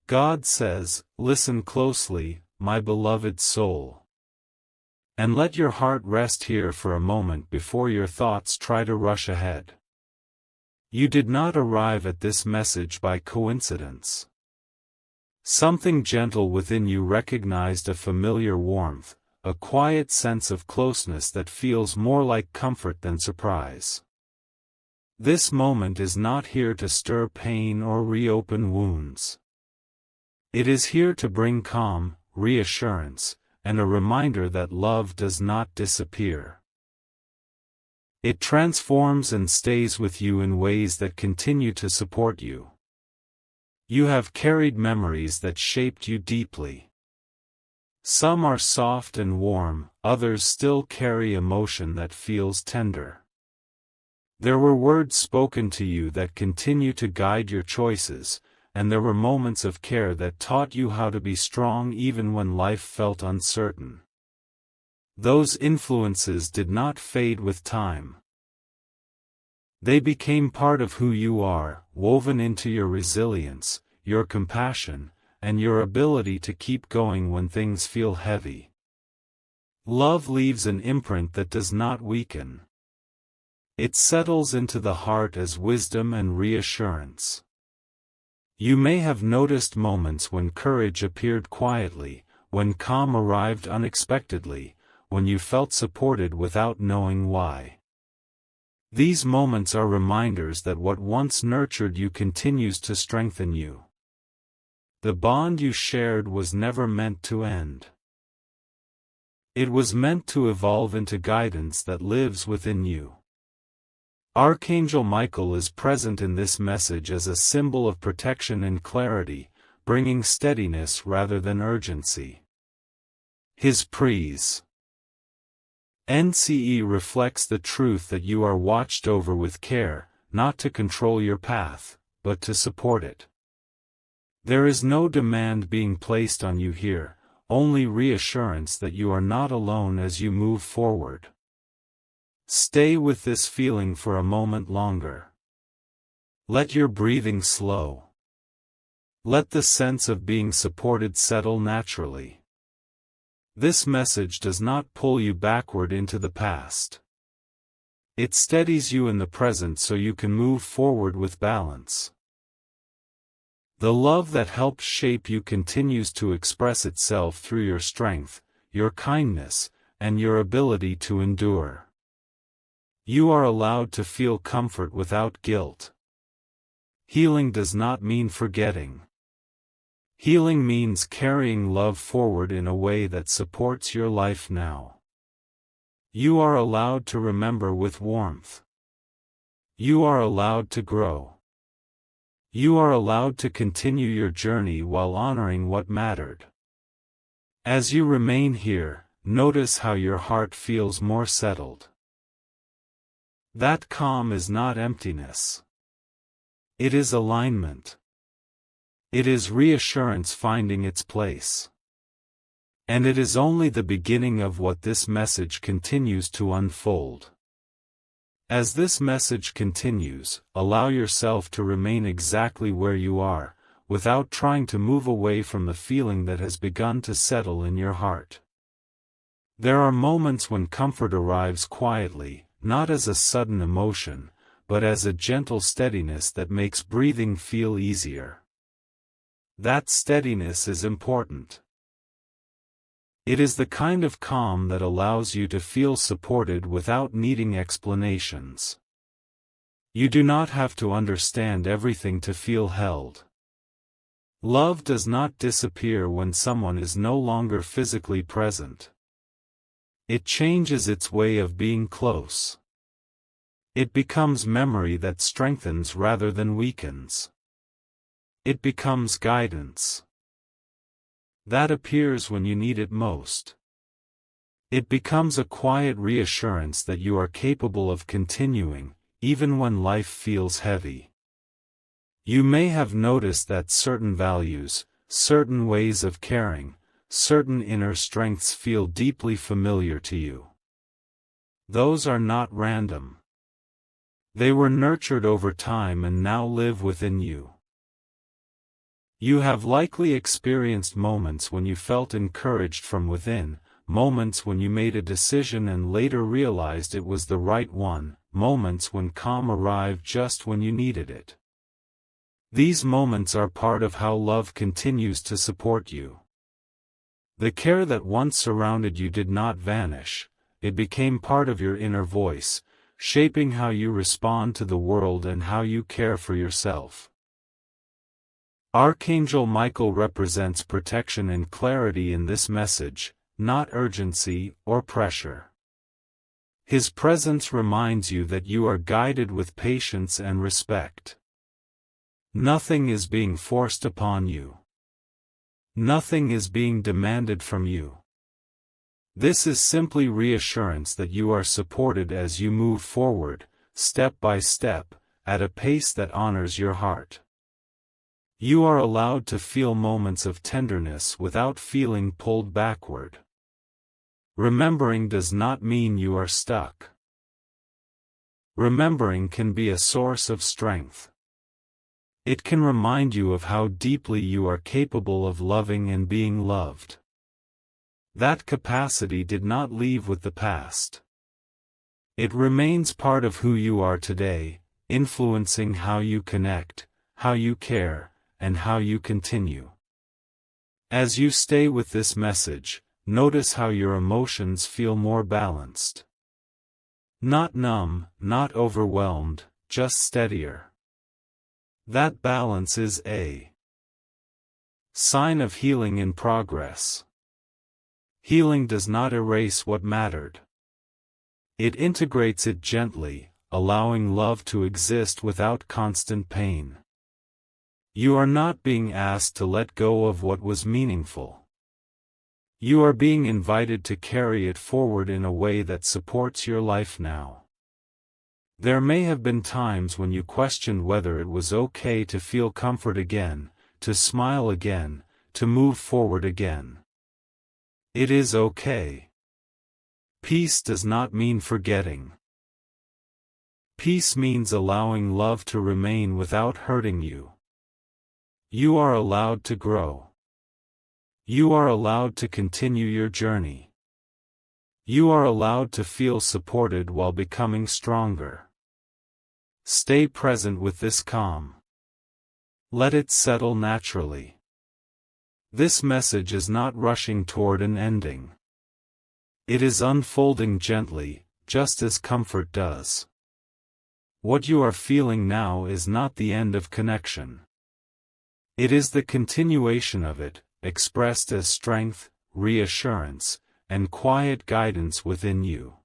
God says, "Listen closely, my beloved soul. And let your heart rest here for a moment before your thoughts try to rush ahead." You did not arrive at this message by coincidence. Something gentle within you recognized a familiar warmth, a quiet sense of closeness that feels more like comfort than surprise. This moment is not here to stir pain or reopen wounds. It is here to bring calm, reassurance, and a reminder that love does not disappear. It transforms and stays with you in ways that continue to support you. You have carried memories that shaped you deeply. Some are soft and warm, others still carry emotion that feels tender. There were words spoken to you that continue to guide your choices, and there were moments of care that taught you how to be strong even when life felt uncertain. Those influences did not fade with time. They became part of who you are, woven into your resilience, your compassion, and your ability to keep going when things feel heavy. Love leaves an imprint that does not weaken. It settles into the heart as wisdom and reassurance. You may have noticed moments when courage appeared quietly, when calm arrived unexpectedly, when you felt supported without knowing why. These moments are reminders that what once nurtured you continues to strengthen you. The bond you shared was never meant to end. It was meant to evolve into guidance that lives within you. Archangel Michael is present in this message as a symbol of protection and clarity, bringing steadiness rather than urgency. His praise NCE reflects the truth that you are watched over with care, not to control your path, but to support it. There is no demand being placed on you here, only reassurance that you are not alone as you move forward. Stay with this feeling for a moment longer. Let your breathing slow. Let the sense of being supported settle naturally. This message does not pull you backward into the past. It steadies you in the present so you can move forward with balance. The love that helped shape you continues to express itself through your strength, your kindness, and your ability to endure. You are allowed to feel comfort without guilt. Healing does not mean forgetting. Healing means carrying love forward in a way that supports your life now. You are allowed to remember with warmth. You are allowed to grow. You are allowed to continue your journey while honoring what mattered. As you remain here, notice how your heart feels more settled. That calm is not emptiness. It is alignment. It is reassurance finding its place. And it is only the beginning of what this message continues to unfold. As this message continues, allow yourself to remain exactly where you are, without trying to move away from the feeling that has begun to settle in your heart. There are moments when comfort arrives quietly, not as a sudden emotion, but as a gentle steadiness that makes breathing feel easier. That steadiness is important. It is the kind of calm that allows you to feel supported without needing explanations. You do not have to understand everything to feel held. Love does not disappear when someone is no longer physically present. It changes its way of being close. It becomes memory that strengthens rather than weakens. It becomes guidance. That appears when you need it most. It becomes a quiet reassurance that you are capable of continuing, even when life feels heavy. You may have noticed that certain values, certain ways of caring, certain inner strengths feel deeply familiar to you. Those are not random. They were nurtured over time and now live within you. You have likely experienced moments when you felt encouraged from within, moments when you made a decision and later realized it was the right one, moments when calm arrived just when you needed it. These moments are part of how love continues to support you. The care that once surrounded you did not vanish, it became part of your inner voice, shaping how you respond to the world and how you care for yourself. Archangel Michael represents protection and clarity in this message, not urgency or pressure. His presence reminds you that you are guided with patience and respect. Nothing is being forced upon you. Nothing is being demanded from you. This is simply reassurance that you are supported as you move forward, step by step, at a pace that honors your heart. You are allowed to feel moments of tenderness without feeling pulled backward. Remembering does not mean you are stuck. Remembering can be a source of strength. It can remind you of how deeply you are capable of loving and being loved. That capacity did not leave with the past. It remains part of who you are today, influencing how you connect, how you care, and how you continue. As you stay with this message, notice how your emotions feel more balanced. Not numb, not overwhelmed, just steadier. That balance is a sign of healing in progress. Healing does not erase what mattered. It integrates it gently, allowing love to exist without constant pain. You are not being asked to let go of what was meaningful. You are being invited to carry it forward in a way that supports your life now. There may have been times when you questioned whether it was okay to feel comfort again, to smile again, to move forward again. It is okay. Peace does not mean forgetting. Peace means allowing love to remain without hurting you. You are allowed to grow. You are allowed to continue your journey. You are allowed to feel supported while becoming stronger. Stay present with this calm. Let it settle naturally. This message is not rushing toward an ending. It is unfolding gently, just as comfort does. What you are feeling now is not the end of connection. It is the continuation of it, expressed as strength, reassurance, and quiet guidance within you.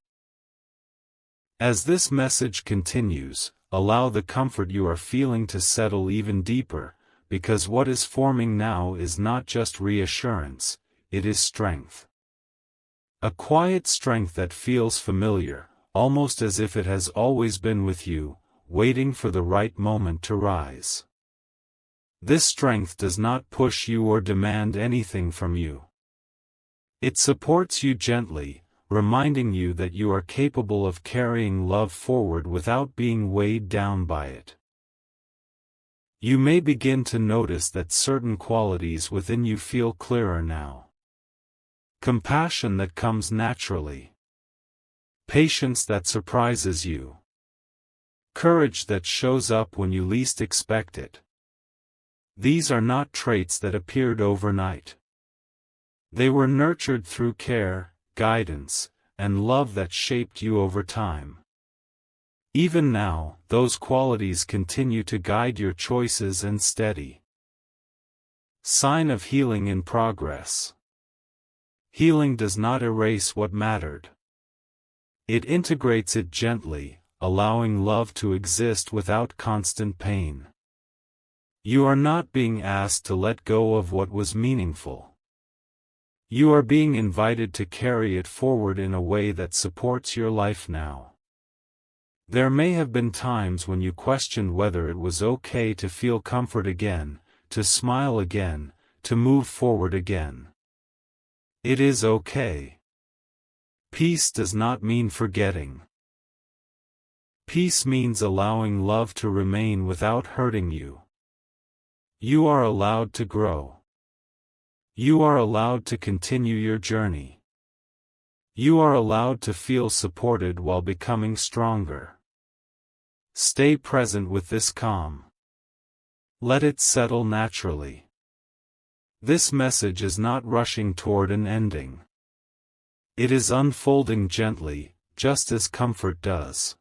As this message continues, allow the comfort you are feeling to settle even deeper, because what is forming now is not just reassurance, it is strength. A quiet strength that feels familiar, almost as if it has always been with you, waiting for the right moment to rise. This strength does not push you or demand anything from you. It supports you gently, reminding you that you are capable of carrying love forward without being weighed down by it. You may begin to notice that certain qualities within you feel clearer now. Compassion that comes naturally. Patience that surprises you. Courage that shows up when you least expect it. These are not traits that appeared overnight. They were nurtured through care, guidance, and love that shaped you over time. Even now, those qualities continue to guide your choices and steady. Sign of healing in progress. Healing does not erase what mattered. It integrates it gently, allowing love to exist without constant pain. You are not being asked to let go of what was meaningful. You are being invited to carry it forward in a way that supports your life now. There may have been times when you questioned whether it was okay to feel comfort again, to smile again, to move forward again. It is okay. Peace does not mean forgetting. Peace means allowing love to remain without hurting you. You are allowed to grow. You are allowed to continue your journey. You are allowed to feel supported while becoming stronger. Stay present with this calm. Let it settle naturally. This message is not rushing toward an ending. It is unfolding gently, just as comfort does.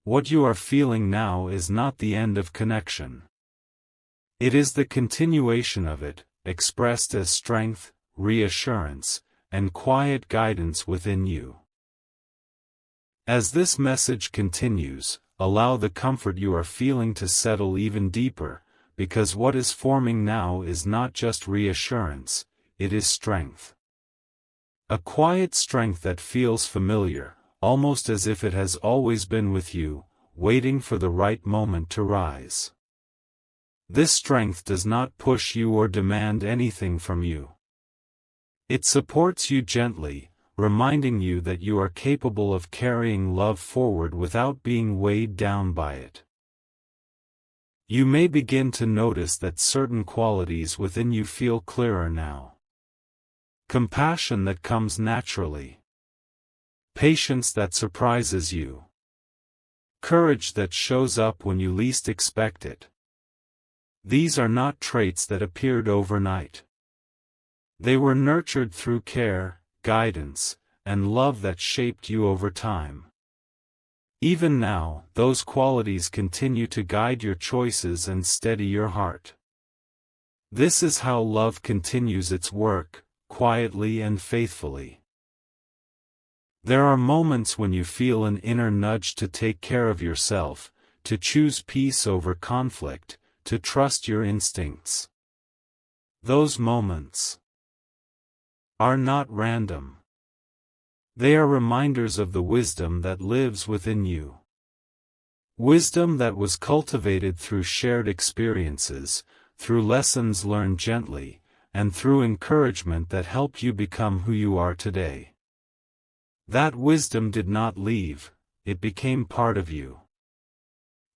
What you are feeling now is not the end of connection. It is the continuation of it, expressed as strength, reassurance, and quiet guidance within you. As this message continues, allow the comfort you are feeling to settle even deeper, because what is forming now is not just reassurance, it is strength. A quiet strength that feels familiar, almost as if it has always been with you, waiting for the right moment to rise. This strength does not push you or demand anything from you. It supports you gently, reminding you that you are capable of carrying love forward without being weighed down by it. You may begin to notice that certain qualities within you feel clearer now. Compassion that comes naturally. Patience that surprises you. Courage that shows up when you least expect it. These are not traits that appeared overnight. They were nurtured through care, guidance, and love that shaped you over time. Even now, those qualities continue to guide your choices and steady your heart. This is how love continues its work, quietly and faithfully. There are moments when you feel an inner nudge to take care of yourself, to choose peace over conflict, to trust your instincts. Those moments are not random. They are reminders of the wisdom that lives within you. Wisdom that was cultivated through shared experiences, through lessons learned gently, and through encouragement that helped you become who you are today. That wisdom did not leave, it became part of you.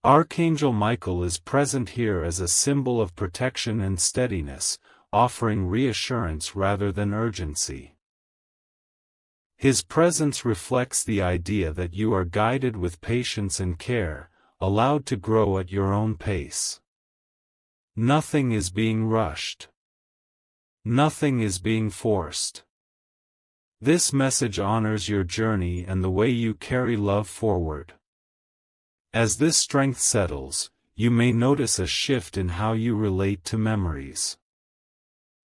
Archangel Michael is present here as a symbol of protection and steadiness, offering reassurance rather than urgency. His presence reflects the idea that you are guided with patience and care, allowed to grow at your own pace. Nothing is being rushed. Nothing is being forced. This message honors your journey and the way you carry love forward. As this strength settles, you may notice a shift in how you relate to memories.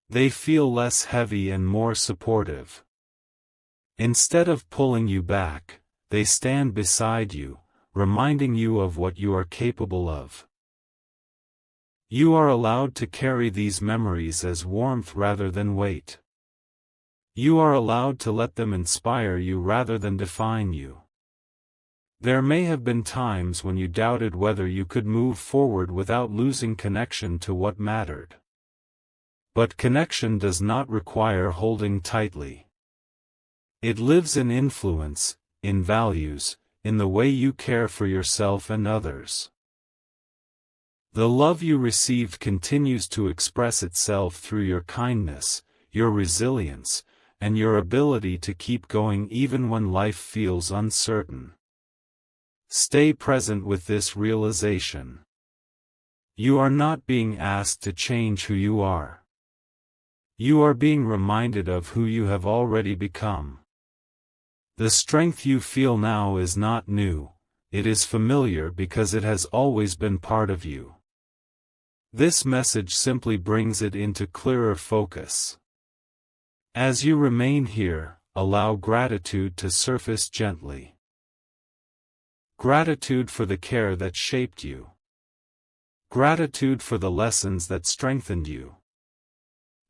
They feel less heavy and more supportive. Instead of pulling you back, they stand beside you, reminding you of what you are capable of. You are allowed to carry these memories as warmth rather than weight. You are allowed to let them inspire you rather than define you. There may have been times when you doubted whether you could move forward without losing connection to what mattered. But connection does not require holding tightly. It lives in influence, in values, in the way you care for yourself and others. The love you received continues to express itself through your kindness, your resilience, and your ability to keep going even when life feels uncertain. Stay present with this realization. You are not being asked to change who you are. You are being reminded of who you have already become. The strength you feel now is not new, it is familiar because it has always been part of you. This message simply brings it into clearer focus. As you remain here, allow gratitude to surface gently. Gratitude for the care that shaped you. Gratitude for the lessons that strengthened you.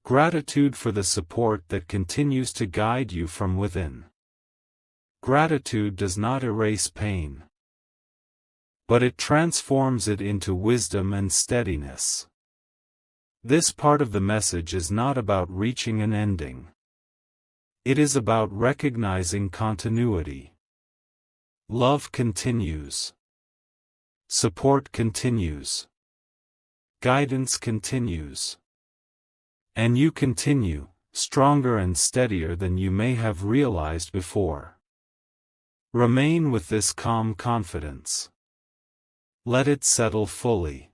Gratitude for the support that continues to guide you from within. Gratitude does not erase pain, but it transforms it into wisdom and steadiness. This part of the message is not about reaching an ending. It is about recognizing continuity. Love continues. Support continues. Guidance continues. And you continue, stronger and steadier than you may have realized before. Remain with this calm confidence. Let it settle fully.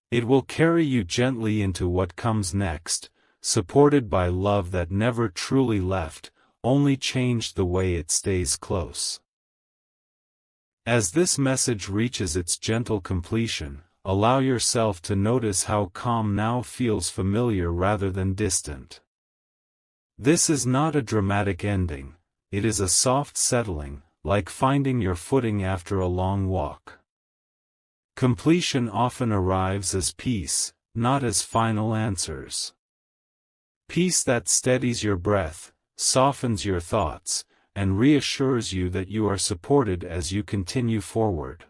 It will carry you gently into what comes next, supported by love that never truly left, only changed the way it stays close. As this message reaches its gentle completion, allow yourself to notice how calm now feels familiar rather than distant. This is not a dramatic ending, it is a soft settling, like finding your footing after a long walk. Completion often arrives as peace, not as final answers. Peace that steadies your breath, softens your thoughts, and reassures you that you are supported as you continue forward.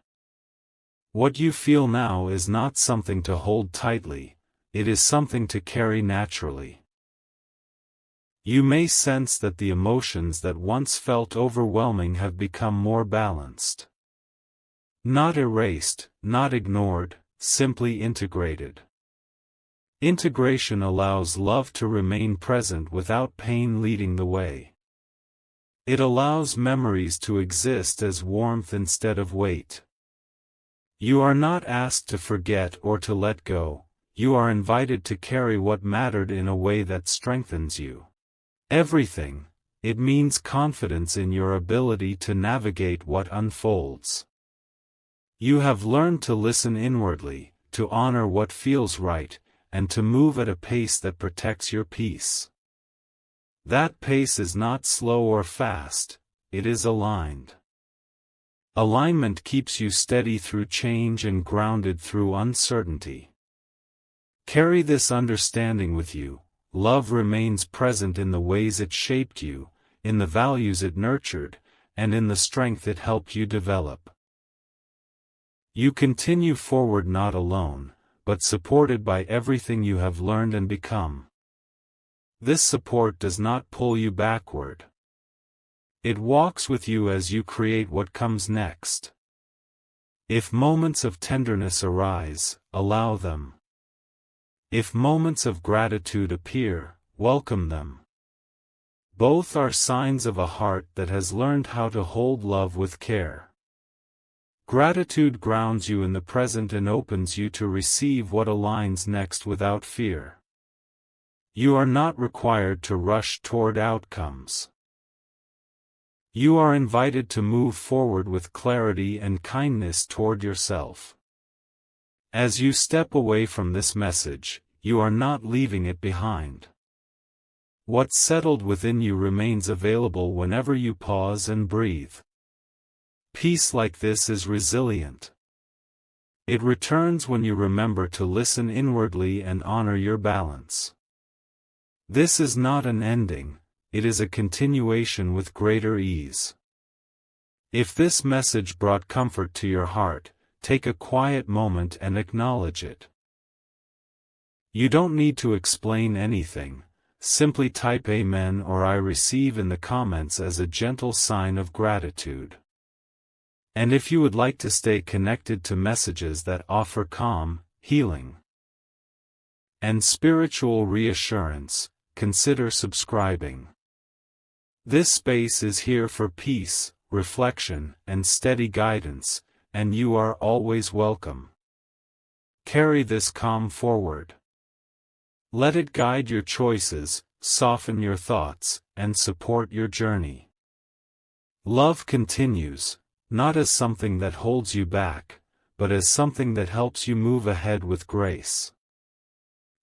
What you feel now is not something to hold tightly, it is something to carry naturally. You may sense that the emotions that once felt overwhelming have become more balanced. Not erased, not ignored, simply integrated. Integration allows love to remain present without pain leading the way. It allows memories to exist as warmth instead of weight. You are not asked to forget or to let go, you are invited to carry what mattered in a way that strengthens you. Everything, it means confidence in your ability to navigate what unfolds. You have learned to listen inwardly, to honor what feels right, and to move at a pace that protects your peace. That pace is not slow or fast, it is aligned. Alignment keeps you steady through change and grounded through uncertainty. Carry this understanding with you. Love remains present in the ways it shaped you, in the values it nurtured, and in the strength it helped you develop. You continue forward not alone, but supported by everything you have learned and become. This support does not pull you backward. It walks with you as you create what comes next. If moments of tenderness arise, allow them. If moments of gratitude appear, welcome them. Both are signs of a heart that has learned how to hold love with care. Gratitude grounds you in the present and opens you to receive what aligns next without fear. You are not required to rush toward outcomes. You are invited to move forward with clarity and kindness toward yourself. As you step away from this message, you are not leaving it behind. What settled within you remains available whenever you pause and breathe. Peace like this is resilient. It returns when you remember to listen inwardly and honor your balance. This is not an ending, it is a continuation with greater ease. If this message brought comfort to your heart, take a quiet moment and acknowledge it. You don't need to explain anything, simply type Amen or I receive in the comments as a gentle sign of gratitude. And if you would like to stay connected to messages that offer calm, healing, and spiritual reassurance, consider subscribing. This space is here for peace, reflection, and steady guidance, and you are always welcome. Carry this calm forward. Let it guide your choices, soften your thoughts, and support your journey. Love continues, not as something that holds you back, but as something that helps you move ahead with grace.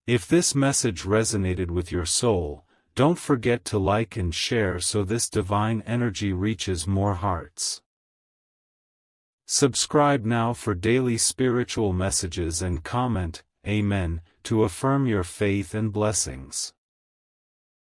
If this message resonated with your soul, don't forget to like and share so this divine energy reaches more hearts. Subscribe now for daily spiritual messages and comment, Amen, to affirm your faith and blessings.